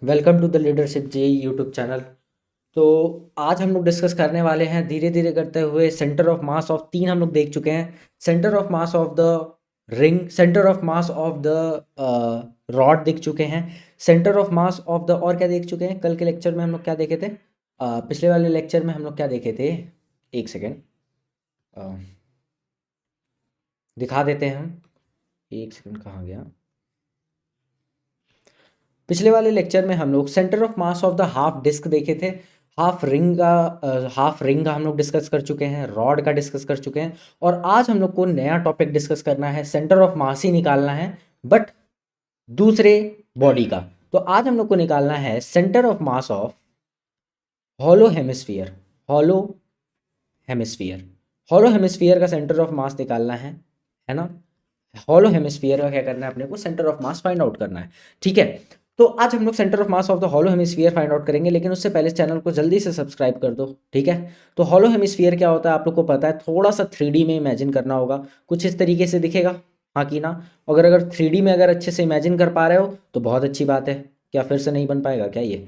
Welcome to the leadership ji YouTube channel. तो आज हम लोग डिस्कस करने वाले हैं धीरे धीरे करते हुए सेंटर ऑफ मास ऑफ तीन हम लोग देख चुके हैं। Centre of mass of the ring, centre of mass of the rod देख चुके हैं, centre of mass of the और क्या देख चुके हैं। कल के लेक्चर में हम लोग क्या देखे थे, पिछले वाले लेक्चर में हम लोग क्या देखे थे, एक सेकेंड दिखा देते हैं हम। एक सेकेंड कहाँ गया। पिछले वाले लेक्चर में हम लोग centre of mass of the half disc देखे थे। हाफ रिंग का हम लोग डिस्कस कर चुके हैं, रॉड का डिस्कस कर चुके हैं। और आज हम लोग को नया टॉपिक डिस्कस करना है, सेंटर ऑफ मास ही निकालना है बट दूसरे बॉडी का। तो आज हम लोग को निकालना है centre of mass of hollow hemisphere. Hollow hemisphere, hollow hemisphere का सेंटर ऑफ मास निकालना है ना। हॉलो हेमिस्फीयर का क्या करना है, अपने को centre of mass find out करना है। ठीक है, तो आज हम लोग centre of mass of the hollow hemisphere find out करेंगे, लेकिन उससे पहले इस चैनल को जल्दी से सब्सक्राइब कर दो। ठीक है, तो हॉलो हेमिस्फीयर क्या होता है आप लोग को पता है, थोड़ा सा 3D में इमेजिन करना होगा, कुछ इस तरीके से दिखेगा। हाँ कि ना। अगर 3D में अगर अच्छे से इमेजिन कर पा रहे हो तो बहुत अच्छी बात है। क्या फिर से नहीं बन पाएगा क्या ये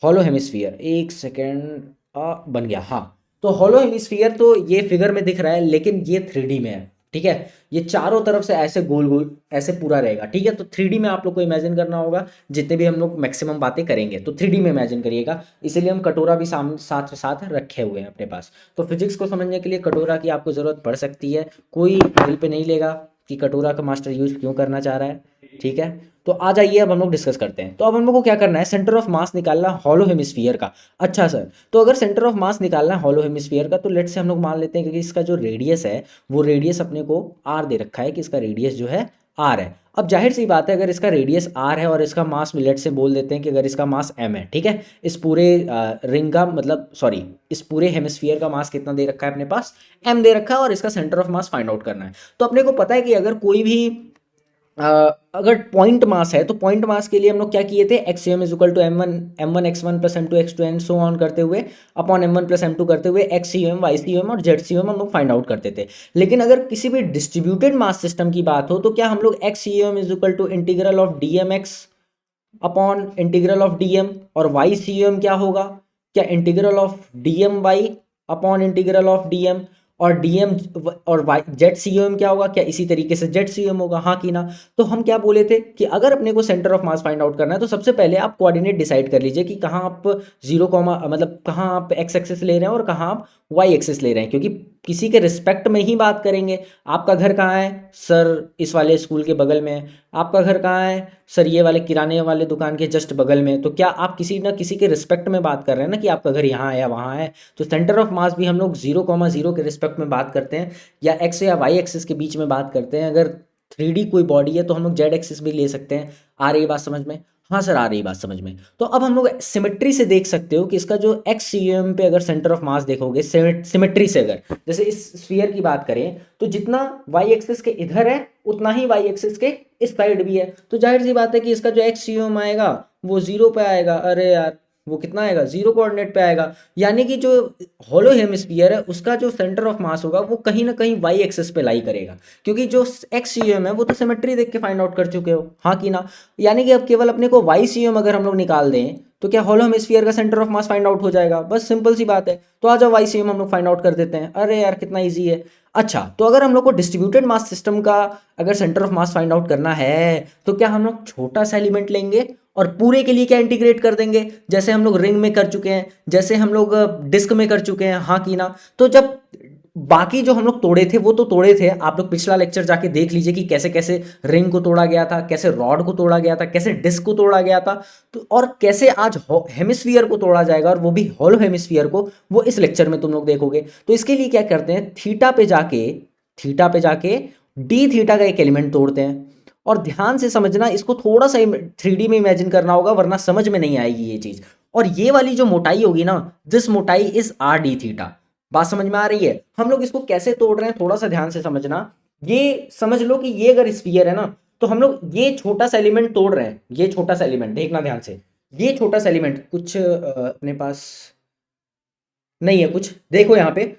हॉलो हेमिस्फीयर? एक सेकेंड, बन गया। हाँ, तो हॉलो हेमिस्फीयर तो ये फिगर में दिख रहा है, लेकिन ये 3D में है। ठीक है, ये चारों तरफ से ऐसे गोल गोल ऐसे पूरा रहेगा। ठीक है, तो 3D में आप लोग को इमेजिन करना होगा। जितने भी हम लोग मैक्सिमम बातें करेंगे तो 3D में इमेजिन करिएगा। इसीलिए हम कटोरा भी सामने साथ साथ रखे हुए हैं अपने पास। तो फिजिक्स को समझने के लिए कटोरा की आपको ज़रूरत पड़ सकती है। कोई दिल पे नहीं लेगा कि कटोरा का मास्टर यूज़ क्यों करना चाह रहा है। ठीक है, तो आ जाइए अब हम लोग डिस्कस करते हैं। तो अब हम लोग को क्या करना है, सेंटर ऑफ मास निकालना हॉलो हेमिस्फीयर का। अच्छा सर, तो अगर सेंटर ऑफ मास निकालना है हॉलो हेमिस्फीयर का, तो लेट से हम लोग मान लेते हैं कि इसका जो रेडियस है वो रेडियस अपने को आर दे रखा है, कि इसका रेडियस जो है आर है। अब जाहिर सी बात है, अगर इसका रेडियस आर है और इसका मास लेट से बोल देते हैं कि अगर इसका मास एम है, ठीक है, इस पूरे रिंग का मतलब सॉरी इस पूरे हेमिस्फीयर का मास कितना दे रखा है अपने पास, एम दे रखा है, और इसका centre of mass find out करना है। तो अपने को पता है कि अगर कोई भी अगर पॉइंट मास है तो पॉइंट मास के लिए हम लोग क्या किए थे, x m is equal to m one x one plus m two x two and so on करते हुए upon m one plus m two करते हुए x c m y c m और जेड सी एम हम लोग find out करते थे। लेकिन अगर किसी भी डिस्ट्रीब्यूटेड मास सिस्टम की बात हो तो क्या हम लोग x c m is equal to integral of d m x upon integral of d m, और वाई सी एम क्या होगा, क्या integral of d m y upon integral of d m, और डी एम और y z c m क्या होगा, क्या इसी तरीके से जेड सी एम होगा। हाँ कि ना। तो हम क्या बोले थे कि अगर अपने को centre of mass find out करना है तो सबसे पहले आप कोऑर्डिनेट डिसाइड कर लीजिए कि कहाँ आप जीरो कॉमा मतलब कहाँ आप एक्स एक्सिस ले रहे हैं और कहाँ आप वाई एक्सिस ले रहे हैं, क्योंकि किसी के रिस्पेक्ट में ही बात करेंगे। आपका घर कहाँ है सर, इस वाले स्कूल के बगल में है। आपका घर कहाँ है सर, ये वाले किराने वाले दुकान के जस्ट बगल में। तो क्या आप किसी ना किसी के रिस्पेक्ट में बात कर रहे हैं ना, कि आपका घर यहाँ है या वहाँ है। तो सेंटर ऑफ मास भी हम लोग 0,0 के रिस्पेक्ट में बात करते हैं, या एक्स या वाई एक्सिस के बीच में बात करते हैं। अगर 3D कोई बॉडी है तो हम लोग जेड एक्सिस भी ले सकते हैं। आ रही बात समझ में? हाँ सर, आ रही बात समझ में। तो अब हम लोग सिमेट्री से देख सकते हो कि इसका जो एक्स सी एम पे अगर सेंटर ऑफ मास देखोगे सिमेट्री से, अगर जैसे इस स्फीयर की बात करें तो जितना वाई एक्सिस के इधर है उतना ही वाई एक्सिस के इस साइड भी है। तो जाहिर सी बात है कि इसका जो एक्स सी एम आएगा वो 0 पे आएगा। अरे यार, वो कितना आएगा, 0 कोऑर्डिनेट पे आएगा। यानी कि जो होलो हेमिस्फीयर है उसका जो सेंटर ऑफ मास होगा वो कहीं ना कहीं वाई एक्सिस पे लाई करेगा, क्योंकि जो एक्स सी एम है वो तो सिमेट्री देख के फाइंड आउट कर चुके हो। हाँ कि ना। यानी कि अब केवल अपने को वाई सी एम अगर हम लोग निकाल दें तो क्या होलो हेमिस्फीयर का centre of mass find out हो जाएगा। बस सिंपल सी बात है। तो आ जाओ वाई सी एम हम लोग फाइंड आउट कर देते हैं। अरे यार कितना ईजी है। अच्छा, तो अगर हम लोग को डिस्ट्रीब्यूटेड मास सिस्टम का अगर centre of mass find out करना है तो क्या हम लोग छोटा सा एलिमेंट लेंगे और पूरे के लिए क्या इंटीग्रेट कर देंगे, जैसे हम लोग रिंग में कर चुके हैं, जैसे हम लोग डिस्क में कर चुके हैं। हाँ कि ना। तो जब बाकी जो हम लोग तोड़े थे वो तो तोड़े थे, आप लोग पिछला लेक्चर जाके देख लीजिए कि कैसे कैसे रिंग को तोड़ा गया था, कैसे रॉड को तोड़ा गया था, कैसे डिस्क को तोड़ा गया था। तो और कैसे आज हेमिस्फीयर को तोड़ा जाएगा, और वो भी हॉलो हेमिस्फीयर को, वो इस लेक्चर में तुम लोग देखोगे। तो इसके लिए क्या करते हैं, थीटा पे जाके डी थीटा का एक एलिमेंट तोड़ते हैं। और ध्यान से समझना, इसको थोड़ा सा 3D में इमेजिन करना होगा वरना समझ में नहीं आएगी ये चीज। और ये वाली जो मोटाई होगी ना, दिस मोटाई इज आर डी थीटा। बात समझ में आ रही है? हम लोग इसको कैसे तोड़ रहे हैं थोड़ा सा ध्यान से समझना। ये समझ लो कि ये अगर स्फीयर है ना, तो हम लोग ये छोटा सा एलिमेंट तोड़ रहे हैं। ये छोटा सा एलिमेंट देखना ध्यान से, ये छोटा सा एलिमेंट कुछ अपने पास नहीं है कुछ, देखो यहाँ पे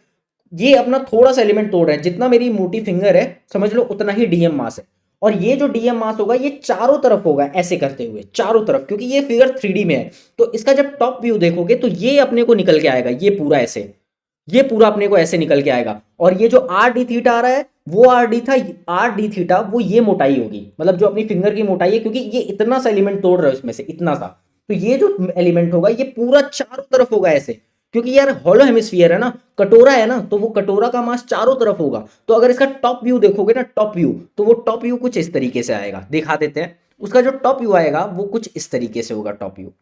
ये अपना थोड़ा सा एलिमेंट तोड़ रहे हैं। जितना मेरी मोटी फिंगर है समझ लो उतना ही डीएम मास है। और ये जो डीएम मास होगा ये चारों तरफ होगा ऐसे करते हुए चारों तरफ, क्योंकि ये फिगर 3D में है। तो इसका जब टॉप व्यू देखोगे तो ये अपने को निकल के आएगा, ये पूरा ऐसे, ये पूरा अपने को ऐसे निकल के आएगा। और ये जो आर डी थीटा आ रहा है वो आर डी था, आर डी थीटा वो ये मोटाई होगी, मतलब जो अपनी फिंगर की मोटाई है, क्योंकि ये इतना सा एलिमेंट तोड़ रहा है इसमें से इतना सा, तो ये जो एलिमेंट होगा ये पूरा चारों तरफ होगा ऐसे, क्योंकि यार हॉलो हेमिस्फीयर है ना, कटोरा है ना, तो वो कटोरा का मास चारों तरफ होगा। तो अगर इसका टॉप व्यू देखोगे ना, टॉप व्यू, तो वो टॉप व्यू कुछ इस तरीके से आएगा, दिखा देते हैं। उसका जो टॉप व्यू आएगा वो कुछ इस तरीके से होगा। टॉप व्यू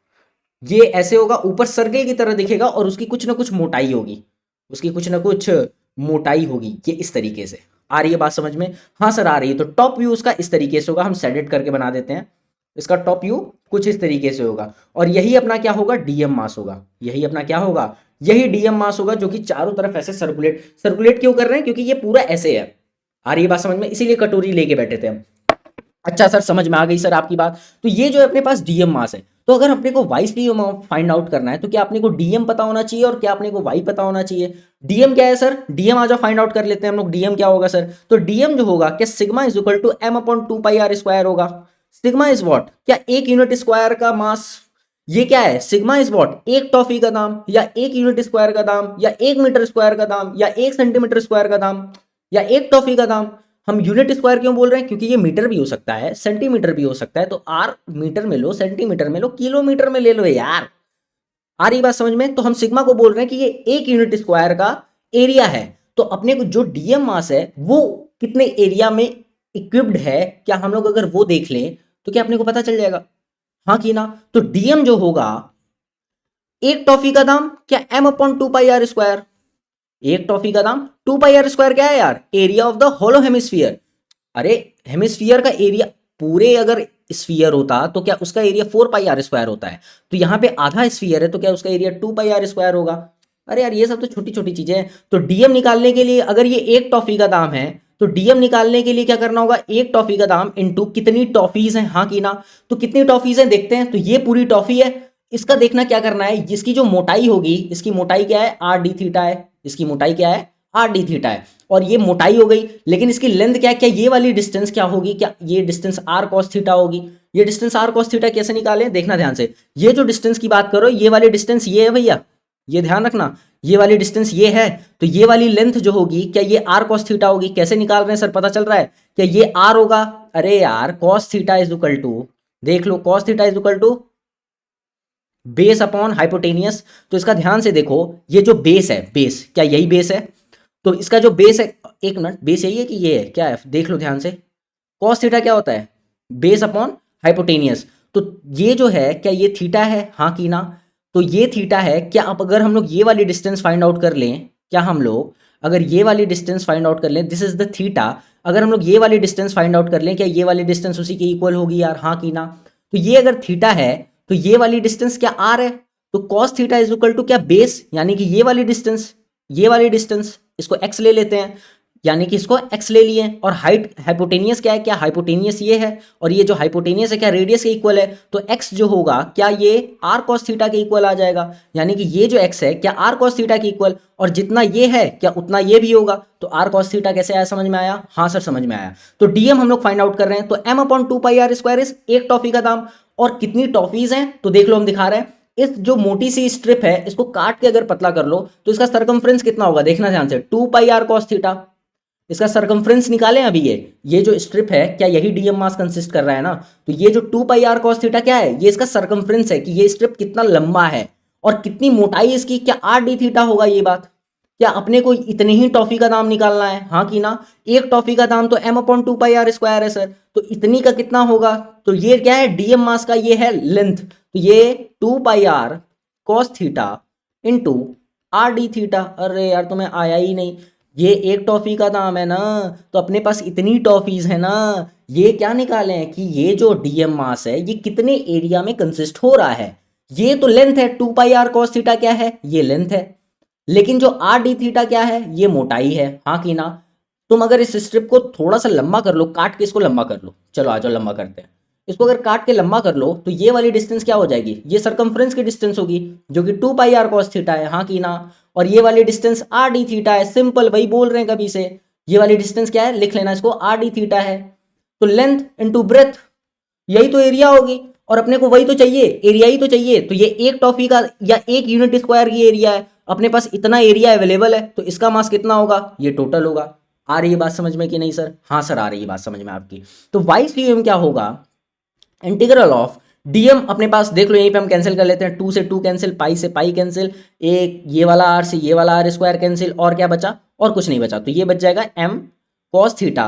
ये ऐसे होगा, ऊपर सर्कल की तरह दिखेगा और उसकी कुछ ना कुछ मोटाई होगी, उसकी कुछ ना कुछ मोटाई होगी, ये इस तरीके से। आ रही है बात समझ में? हाँ सर आ रही है। तो टॉप व्यू उसका इस तरीके से होगा, हम सेडेड करके बना देते हैं। इसका टॉप व्यू कुछ इस तरीके से होगा, और यही अपना क्या होगा, डीएम मास होगा। यही अपना क्या होगा, यही डीएम मास होगा, जो कि चारों तरफ ऐसे सर्कुलेट सर्कुलेट क्यों कर रहे हैं, क्योंकि ये पूरा ऐसे है। आ रही है बात समझ में? इसीलिए कटोरी लेके बैठे थे हम। अच्छा सर समझ में आ गई सर आपकी बात। तो ये जो है अपने पास डीएम मास है। तो अगर अपने को वाई डीएम फाइंड आउट करना है तो क्या अपने को डीएम पता होना चाहिए और क्या अपने को वाई पता होना चाहिए? डीएम क्या है सर? डीएम आ जाओ फाइंड आउट कर लेते हैं हम लोग। डीएम क्या होगा सर? तो डीएम जो होगा, क्या sigma is equal to m upon 2 pi r square होगा। सिग्मा इज व्हाट, क्या एक यूनिट स्क्वायर का मास, ये क्या है, सिग्मा इज व्हाट, एक टॉफी का दाम, या एक यूनिट स्क्वायर का दाम, या 1 मीटर स्क्वायर का दाम, या 1 सेंटीमीटर स्क्वायर का दाम, या एक टॉफी का दाम। हम यूनिट स्क्वायर क्यों बोल रहे हैं, क्योंकि ये मीटर भी हो सकता है, सेंटीमीटर भी हो सकता है। तो आर मीटर में लो, सेंटीमीटर में लो, किलोमीटर में ले लो यार। आ रही बात समझ में? तो हम सिग्मा को बोल रहे हैं कि ये एक यूनिट स्क्वायर का एरिया है। तो अपने को जो डीएम मास है वो कितने एरिया में इक्विप्ड है, क्या हम लोग अगर वो देख लें तो क्या अपने को पता चल जाएगा, हाँ कि ना? तो डीएम जो होगा, एक टॉफी का दाम क्या m upon 2 pi r square, एक टॉफी का दाम 2 पाई r स्क्वायर क्या है यार, area of the hollow hemisphere. अरे हेमिस्फीयर का एरिया, पूरे अगर स्फीयर होता तो क्या उसका एरिया 4 पाई r स्क्वायर होता है, तो यहाँ पे आधा स्फीयर है तो क्या उसका एरिया 2 पाई r स्क्वायर होगा। अरे यार ये सब तो छोटी छोटी चीजें हैं। तो डीएम निकालने के लिए अगर ये एक टॉफी का दाम है तो डीएम निकालने के लिए क्या करना होगा, एक टॉफी का दाम इनटू कितनी टॉफीज हैं, हाँ कि ना? तो कितनी टॉफीज हैं देखते हैं। तो ये पूरी टॉफी है, इसका देखना क्या करना है, इसकी जो मोटाई होगी, इसकी मोटाई क्या है, आर डी थीटा है, इसकी मोटाई क्या है, आर डी थीटा है। और ये मोटाई हो गई, लेकिन इसकी लेंथ क्या है, क्या ये वाली डिस्टेंस क्या होगी, क्या ये डिस्टेंस आर कॉस थीटा होगी। ये डिस्टेंस आर कॉस थीटा कैसे निकालें, देखना ध्यान से। ये जो डिस्टेंस की बात करो, ये वाली डिस्टेंस ये है भैया, ये ध्यान रखना, ये वाली डिस्टेंस ये है। तो ये वाली लेंथ जो होगी, क्या ये आर कॉस थीटा होगी। कैसे निकाल रहे हैं सर, पता चल रहा है? क्या ये आर होगा, अरे यार cos theta is equal to, देख लो, cos theta is equal to base upon hypotenuse. तो इसका ध्यान से देखो, ये जो बेस है, बेस क्या यही बेस है? तो इसका जो बेस है, एक मिनट, बेस यही है कि ये है, क्या है, देख लो ध्यान से। कॉस थीटा क्या होता है, बेस अपॉन हाइपोटेनियस। तो ये जो है, क्या ये थीटा है, हाँ कि ना? तो ये थीटा है। क्या अब अगर हम लोग ये वाली डिस्टेंस फाइंड आउट कर लें, क्या हम लोग अगर ये वाली डिस्टेंस फाइंड आउट कर लें, दिस इज द थीटा, अगर हम लोग ये वाली डिस्टेंस फाइंड आउट कर लें, क्या ये वाली डिस्टेंस उसी के इक्वल होगी यार, हाँ कि ना? तो ये अगर थीटा है तो ये वाली डिस्टेंस क्या आर है। तो cos theta is equal to क्या, बेस, यानी कि ये वाली डिस्टेंस, ये वाली डिस्टेंस, इसको एक्स ले लेते हैं, यानी कि इसको एक्स ले लिए। और हाइट हाइपोटेनियस क्या है, क्या हाइपोटेनियस ये है, और ये जो हाइपोटेनियस है क्या रेडियस के इक्वल है। तो एक्स जो होगा, क्या ये आर कॉस थीटा के इक्वल आ जाएगा, यानी कि ये जो एक्स है क्या आर कॉस थीटा के इक्वल, और जितना ये है क्या उतना ये भी होगा। तो आर कॉस थीटा कैसे आया, समझ में आया? हाँ सर समझ में आया। तो डीएम हम लोग फाइंड आउट कर रहे हैं। तो m upon 2 pi r square is एक टॉफी का दाम, और कितनी टॉफीज हैं तो देख लो, हम दिखा रहे हैं। इस जो मोटी सी स्ट्रिप है, इसको काट के अगर पतला कर लो तो इसका सरकमफ्रेंस कितना होगा, देखना ध्यान से, 2 पाई r cos थीटा। इसका सरकमफ्रेंस निकालें अभी। ये जो स्ट्रिप है, क्या यही डीएम मास कंसिस्ट कर रहा है ना? तो ये जो 2 पाई r cos थीटा क्या है, ये इसका सरकमफ्रेंस है, कि ये स्ट्रिप कितना लंबा है और कितनी मोटाई इसकी, क्या आर डी थीटा होगा ये बात। क्या अपने को इतनी ही टॉफी का दाम निकालना है, हाँ कि ना? एक टॉफी का दाम तो m upon 2 pi r square है सर, तो इतनी का कितना होगा। तो ये क्या है, डीएम मास का ये है लेंथ, तो ये 2 pi r cos theta into R D theta. अरे यार तुम्हें आया ही नहीं, ये एक टॉफी का दाम है ना, तो अपने पास इतनी टॉफीज है ना। ये क्या निकालें कि ये जो डीएम मास है ये कितने एरिया में कंसिस्ट हो रहा है। ये तो लेंथ है, 2 पाई r cos थीटा क्या है, ये लेंथ है, लेकिन जो आर डी थीटा क्या है, ये मोटाई है, हाँ कि ना? तुम अगर इस स्ट्रिप को थोड़ा सा लंबा कर लो, काट के इसको लंबा कर लो, चलो आ जाओ लंबा करते हैं। इसको अगर काट के लंबा कर लो तो ये वाली डिस्टेंस क्या हो जाएगी, ये सरकमफ्रेंस की डिस्टेंस होगी, जो कि 2 पाई r cos थीटा है, हाँ कि ना? और ये वाली डिस्टेंस आर डी थीटा है, सिंपल वही बोल रहे हैं कभी से। ये वाली डिस्टेंस क्या है, लिख लेना इसको, आर डी थीटा है। तो लेंथ इंटू ब्रेथ, यही तो एरिया होगी, और अपने को वही तो चाहिए, एरिया ही तो चाहिए। तो ये एक टॉफी का या एक यूनिट स्क्वायर की एरिया है, अपने पास इतना एरिया अवेलेबल है, तो इसका मास कितना होगा, ये टोटल होगा। आ रही है बात समझ में कि नहीं सर? हाँ सर, आ रही है बात समझ में आपकी। तो वाई सी एम क्या होगा, इंटीग्रल ऑफ डीएम, अपने पास देख लो यहीं पे हम कैंसिल कर लेते हैं, 2 से 2 कैंसिल, पाई से पाई कैंसिल, एक ये वाला आर से ये वाला आर स्क्वायर कैंसिल, और क्या बचा, और कुछ नहीं बचा, तो ये बच जाएगा m cos theta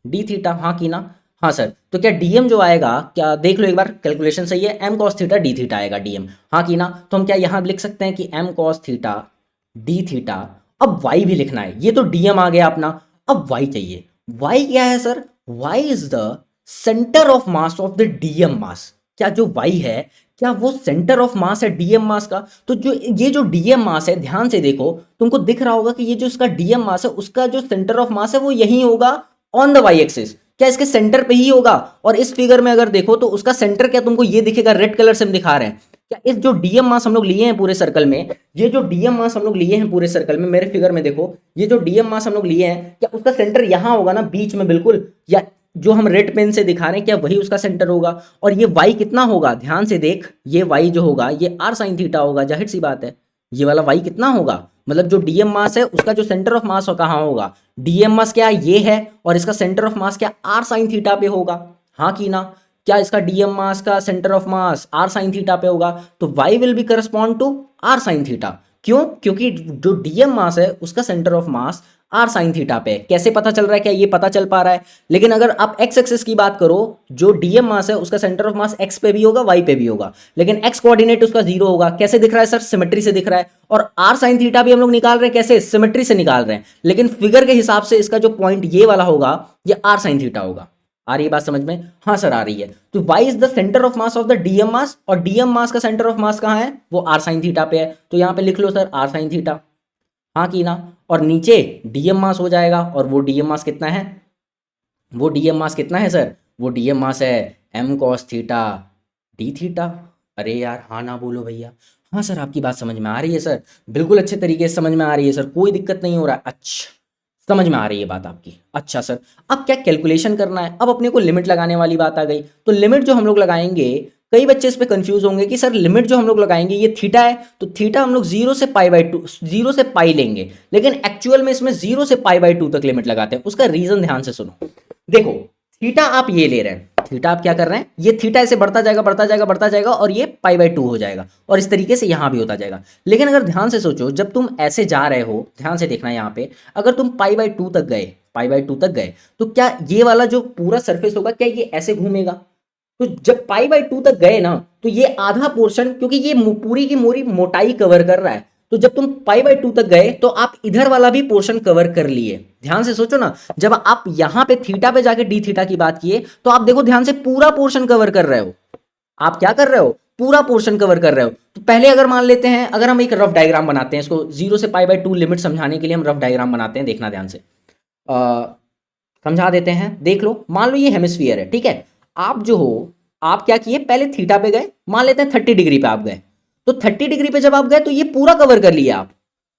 d theta. हाँ की ना? हाँ सर। तो क्या डीएम जो आएगा, क्या देख लो एक बार, कैलकुलेशन सही है, m cos theta d theta आएगा डीएम। हाँ की ना? तो हम क्या यहाँ लिख सकते हैं कि m cos theta d theta. अब वाई भी लिखना है, ये तो डीएम आ गया अपना, अब वाई चाहिए। वाई क्या है sir? Y is the centre of mass of the DM mass. क्या जो वाई है, क्या वो सेंटर ऑफ मास है डीएम मास का? तो जो ये जो डीएम मास है, ध्यान से देखो, तुमको दिख रहा होगा कि ये जो इसका डीएम मास है, उसका जो सेंटर ऑफ मास है वो यही होगा ऑन द वाई एक्सिस। क्या इसके सेंटर पे ही होगा? और इस फिगर में अगर देखो तो उसका सेंटर क्या तुमको ये दिखेगा, रेड कलर से हम दिखा रहे हैं। क्या इस जो डीएम मास हम लोग लिए हैं पूरे सर्कल में, ये जो डीएम मास हम लोग लिए हैं पूरे सर्कल में, मेरे फिगर में देखो, ये जो डीएम मास हम लोग लिए हैं, क्या उसका सेंटर यहां होगा ना, बीच में बिल्कुल, या जो हम रेड पेन से दिखा रहे हैं क्या वही उसका सेंटर होगा? और ये वाई कितना होगा, ध्यान से देख, ये वाई जो होगा ये आर साइन थीटा होगा, जाहिर सी बात है। ये वाला वाई कितना होगा, मतलब जो डीएम मास है उसका जो सेंटर ऑफ मास कहाँ होगा, डीएम मास क्या ये है, और इसका सेंटर ऑफ मास क्या आर साइन थीटा पे होगा। हाँ की ना? क्या इसका डीएम मास का centre of mass r sine theta पे होगा, तो y will be correspond to r sine theta. क्यों? क्योंकि जो डीएम मास है उसका centre of mass r sine theta पे। कैसे पता चल रहा है, क्या ये पता चल पा रहा है? लेकिन अगर आप एक्स एक्सिस की बात करो, जो डीएम मास है उसका सेंटर ऑफ मास एक्स पे भी होगा, वाई पे भी होगा, लेकिन एक्स कोऑर्डिनेट उसका जीरो होगा। कैसे दिख रहा है सर? सिमेट्री से दिख रहा है। और आर साइन थीटा भी हम लोग निकाल रहे हैं, कैसे? सिमेट्री से निकाल रहे हैं, लेकिन फिगर के हिसाब से इसका जो पॉइंट ये वाला होगा ये आर साइन थीटा होगा। आ रही है बात समझ में? हाँ सर आ रही है। तो Y is the centre of mass of the DM mass, और डीएम मास का सेंटर ऑफ मास कहाँ है, वो आर साइन थीटा पे है, तो यहाँ पे लिख लो सर आर साइन थीटा। हाँ की ना? और नीचे डीएम मास हो जाएगा, और वो डीएम मास कितना है, वो डीएम मास कितना है सर? वो डीएम मास है m cos theta d theta. अरे यार हाँ ना बोलो भैया। हाँ सर आपकी बात समझ में आ रही है सर, बिल्कुल अच्छे तरीके से समझ में आ रही है सर, कोई दिक्कत नहीं हो रहा है। अच्छा, समझ में आ रही है बात आपकी। अच्छा सर, अब क्या कैलकुलेशन करना है, अब अपने को लिमिट लगाने वाली बात आ गई। तो लिमिट जो हम लोग लगाएंगे, कई बच्चे इस पे कंफ्यूज होंगे कि सर लिमिट जो हम लोग लगाएंगे ये थीटा है, तो थीटा हम लोग 0 से पाई बाई 2, 0 से पाई लेंगे, लेकिन एक्चुअल में इसमें 0 से पाई बाई 2 तक लिमिट लगाते हैं। उसका रीजन ध्यान से सुनो। देखो, थीटा आप ये ले रहे हैं, थीटा आप क्या कर रहे हैं, ये थीटा ऐसे बढ़ता जाएगा बढ़ता जाएगा बढ़ता जाएगा, और ये पाई बाई 2 हो जाएगा, और इस तरीके से यहां भी होता जाएगा। लेकिन अगर ध्यान से सोचो, जब तुम ऐसे जा रहे हो, ध्यान से देखना यहाँ पे, अगर तुम पाई बाई 2 तक गए, पाई बाई 2 तक गए, तो क्या ये वाला जो पूरा सरफेस होगा, क्या ये ऐसे घूमेगा? तो जब पाई बाई 2 तक गए ना, तो ये आधा पोर्शन, क्योंकि ये पूरी की पूरी मोटाई कवर कर रहा है, तो जब तुम पाई बाई 2 तक गए तो आप इधर वाला भी पोर्शन कवर कर लिए। ध्यान से सोचो ना, जब आप यहां पे थीटा पे जाके डी थीटा की बात किए, तो आप देखो ध्यान से, पूरा पोर्शन कवर कर रहे हो। आप क्या कर रहे हो? पूरा पोर्शन कवर कर रहे हो। तो पहले अगर मान लेते हैं, अगर हम एक रफ डायग्राम बनाते हैं, इसको 0 से पाई बाई 2 लिमिट समझाने के लिए हम रफ डायग्राम बनाते हैं, देखना ध्यान से, समझा देते हैं। देख लो, मान लो ये हेमिस्फीयर है, ठीक है। आप जो हो, आप क्या किए, पहले थीटा पे गए, मान लेते हैं 30 डिग्री पे आप गए, तो 30 डिग्री पे जब आप गए तो ये पूरा कवर कर लिया आप,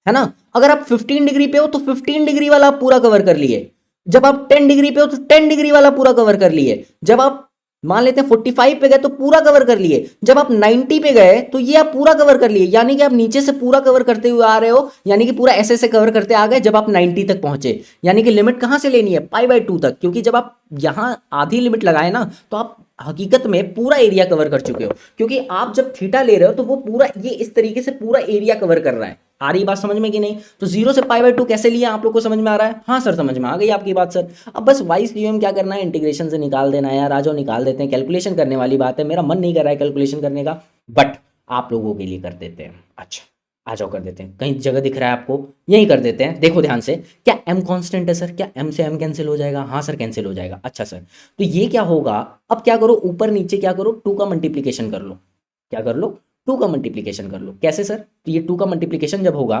है ना। अगर आप 15 डिग्री पे हो तो 15 डिग्री वाला आप पूरा कवर कर लिए। जब आप 10 डिग्री पे हो तो 10 डिग्री वाला पूरा कवर कर लिए। जब आप मान लेते हैं 45 पे गए तो पूरा कवर कर लिए। जब आप 90 पे गए तो ये आप पूरा कवर कर लिए, यानी कि आप नीचे से पूरा कवर करते हुए आ रहे हो, यानी कि पूरा ऐसे ऐसे कवर करते आ गए जब आप 90 तक पहुंचे। यानी कि लिमिट कहां से लेनी है, पाई बाई 2 तक, क्योंकि जब आप यहां आधी लिमिट लगाए ना, तो आप हकीकत में पूरा एरिया कवर कर चुके हो, क्योंकि आप जब थीटा ले रहे हो तो वो पूरा ये इस तरीके से पूरा एरिया कवर कर रहा है। आ रही बात समझ में कि नहीं? तो 0 से पाई बाई 2 कैसे लिया, आप लोग को समझ में आ रहा है? हाँ सर समझ में आ गई आपकी बात सर। अब बस वाइस यूएम क्या करना है, इंटीग्रेशन से निकाल देना है यार। आज निकाल देते हैं, कैलकुलेशन करने वाली बात है, मेरा मन नहीं कर रहा है कैलकुलेशन करने का, बट आप लोगों के लिए कर देते हैं। अच्छा आ जाओ, कर देते हैं। कहीं जगह दिख रहा है आपको, यही कर देते हैं। देखो ध्यान से, क्या m कांस्टेंट है सर? क्या m से m कैंसिल हो जाएगा? हाँ सर कैंसिल हो जाएगा। अच्छा सर, तो ये क्या होगा, अब क्या करो, ऊपर नीचे क्या करो, 2 का मल्टीप्लीकेशन कर लो। क्या कर लो? 2 का मल्टीप्लीकेशन कर लो। कैसे सर? तो ये 2 का मल्टीप्लीकेशन जब होगा,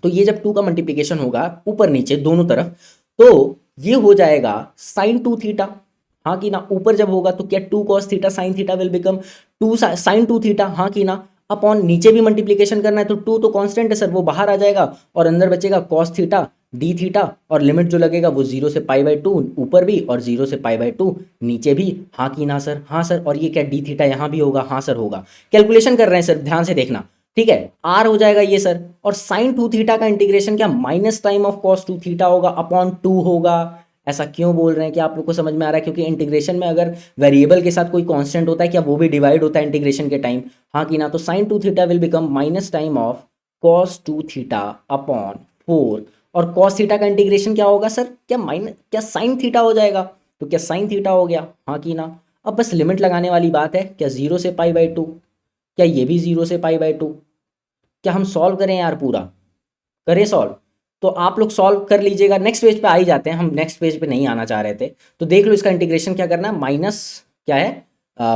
तो ये जब 2 का मल्टीप्लीकेशन होगा ऊपर नीचे दोनों तरफ, तो ये हो जाएगा साइन 2 थीटा। हाँ की ना? ऊपर जब होगा तो क्या 2 cos theta sine theta will become 2 sine 2 theta. हाँ की ना? अपॉन नीचे भी मल्टीप्लीकेशन करना है तो 2 तो कांस्टेंट है सर, वो बाहर आ जाएगा और अंदर बचेगा कॉस थीटा डी थीटा, और लिमिट जो लगेगा वो 0 से π/2 ऊपर भी और 0 से π/2 नीचे भी। हाँ कि ना सर? हाँ सर। और ये क्या डी थीटा यहाँ भी होगा? हाँ सर होगा। कैलकुलेशन कर रहे हैं सर, ध्यान से देखना, ठीक है। आर हो जाएगा ये सर, और साइन 2 थीटा का इंटीग्रेशन क्या minus time of cos 2 theta होगा अपॉन 2 होगा। ऐसा क्यों बोल रहे हैं कि आप लोग को समझ में आ रहा है? क्योंकि इंटीग्रेशन में अगर वेरिएबल के साथ कोई कांस्टेंट होता है क्या वो भी डिवाइड होता है इंटीग्रेशन के टाइम? हाँ कि ना? तो sine 2 theta will become minus time of cos 2 theta upon 4, और कॉस थीटा का इंटीग्रेशन क्या होगा सर? क्या साइन थीटा हो जाएगा? तो क्या साइन थीटा हो गया? हाँ कि ना? अब बस लिमिट लगाने वाली बात है, क्या 0 से π/2, क्या ये भी 0 से π/2? क्या हम सॉल्व करें यार? पूरा करें सॉल्व? तो आप लोग सॉल्व कर लीजिएगा। नेक्स्ट पेज पे आ ही जाते हैं, हम नेक्स्ट पेज पे नहीं आना चाह रहे थे। तो देख लो इसका इंटीग्रेशन क्या करना है, माइनस क्या है,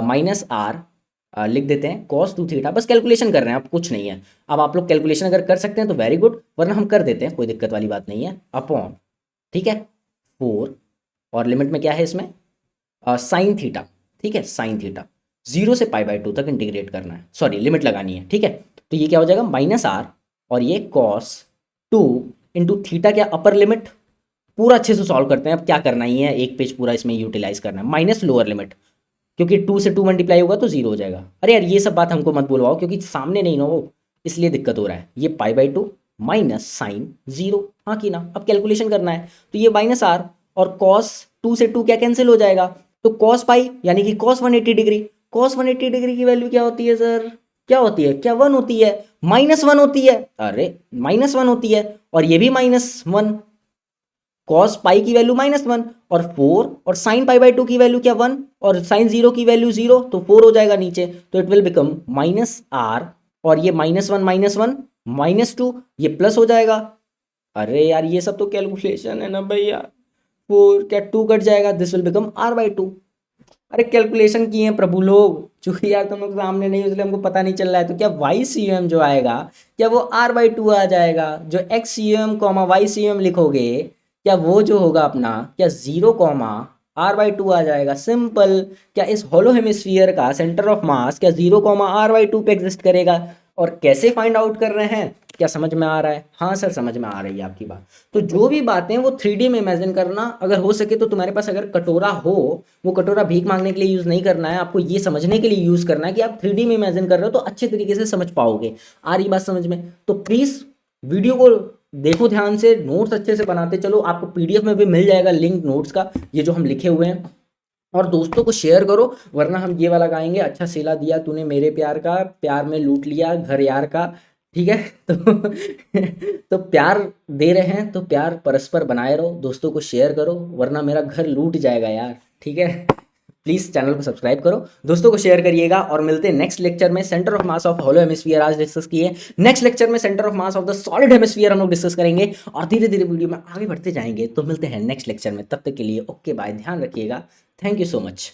माइनस आर लिख देते हैं कॉस 2 थीटा, बस कैलकुलेशन कर रहे हैं, अब कुछ नहीं है। अब आप लोग कैलकुलेशन अगर कर सकते हैं तो वेरी गुड, वरना हम कर देते हैं, कोई दिक्कत वाली बात नहीं है। अपॉन, ठीक है, 4, और लिमिट में क्या है इसमें, साइन थीटा, ठीक है, साइन थीटा 0 से π/2 तक इंटीग्रेट करना है, सॉरी लिमिट लगानी है, ठीक है। तो ये क्या हो जाएगा, माइनस आर, और ये कॉस 2 इंटू थीटा, क्या अपर लिमिट, पूरा अच्छे से सॉल्व करते हैं। अब क्या करना ही है, एक पेज पूरा इसमें यूटिलाइज करना है, माइनस लोअर लिमिट, क्योंकि 2 से 2 मल्टीप्लाई होगा तो 0 हो जाएगा। अरे यार ये सब बात हमको मत बोलवाओ, क्योंकि सामने नहीं ना वो, इसलिए दिक्कत हो रहा है। ये π/2 माइनस साइन 0, हाँ कि ना? अब कैलकुलेशन करना है, तो ये माइनस आर और कॉस 2 से 2 क्या कैंसिल हो जाएगा, तो कॉस पाई यानी कि कॉस 180 डिग्री। कॉस 180 डिग्री की वैल्यू क्या होती है सर? क्या होती है? क्या 1 होती है? -1 होती है। अरे -1 होती है, और ये भी -1, कॉस पाई की वैल्यू -1 और 4, और साइन π/2 की वैल्यू क्या 1, और साइन 0 की वैल्यू 0, तो 4 हो जाएगा नीचे, तो इट विल बिकम -r, और ये -1 -2, ये प्लस हो जाएगा। अरे यार ये सब तो कैलकुलेशन है ना भैया, 4 क्या 2 कट जाएगा, दिस विल बिकम r/2। अरे कैलकुलेशन किए हैं प्रभु लोग, चूंकि यार तुम लोग सामने नहीं, इसलिए हमको पता नहीं चल रहा है। तो क्या YCM जो आएगा, क्या वो r/2 आ जाएगा? जो XCM YCM लिखोगे, क्या वो जो होगा अपना, क्या 0 r/2 आ जाएगा? सिंपल। क्या इस होलो हेमिस्फीयर का सेंटर ऑफ मास क्या 0 r/2 पे एग्जिस्ट करेगा? और कैसे फाइंड आउट कर रहे हैं, क्या समझ में आ रहा है? हाँ सर समझ में आ रही है आपकी बात। तो जो भी बातें वो 3D में इमेजिन करना, अगर हो सके तो तुम्हारे पास अगर कटोरा हो, वो कटोरा भीख मांगने के लिए यूज़ नहीं करना है, आपको ये समझने के लिए यूज़ करना है कि आप 3D में इमेजिन कर रहे हो तो अच्छे तरीके से समझ पाओगे। आ रही बात समझ में? तो प्लीज़ वीडियो को देखो ध्यान से, नोट्स अच्छे से बनाते चलो, आपको PDF में भी मिल जाएगा लिंक नोट्स का, ये जो हम लिखे हुए हैं, और दोस्तों को शेयर करो, वरना हम ये वाला गाएंगे, अच्छा सिला दिया तूने मेरे प्यार का, प्यार में लूट लिया घर यार का, ठीक है। तो प्यार दे रहे हैं तो प्यार परस्पर बनाए रहो, दोस्तों को शेयर करो, वरना मेरा घर लूट जाएगा यार, ठीक है। प्लीज़ चैनल को सब्सक्राइब करो, दोस्तों को शेयर करिएगा, और मिलते हैं नेक्स्ट लेक्चर में। Centre of mass of hollow hemisphere आज डिस्कस किए, नेक्स्ट लेक्चर में centre of mass of the solid hemisphere हम लोग डिस्कस करेंगे, और धीरे धीरे वीडियो में आगे बढ़ते जाएंगे। तो मिलते हैं नेक्स्ट लेक्चर में, तब तक के लिए ओके बाय, ध्यान रखिएगा, थैंक यू सो मच।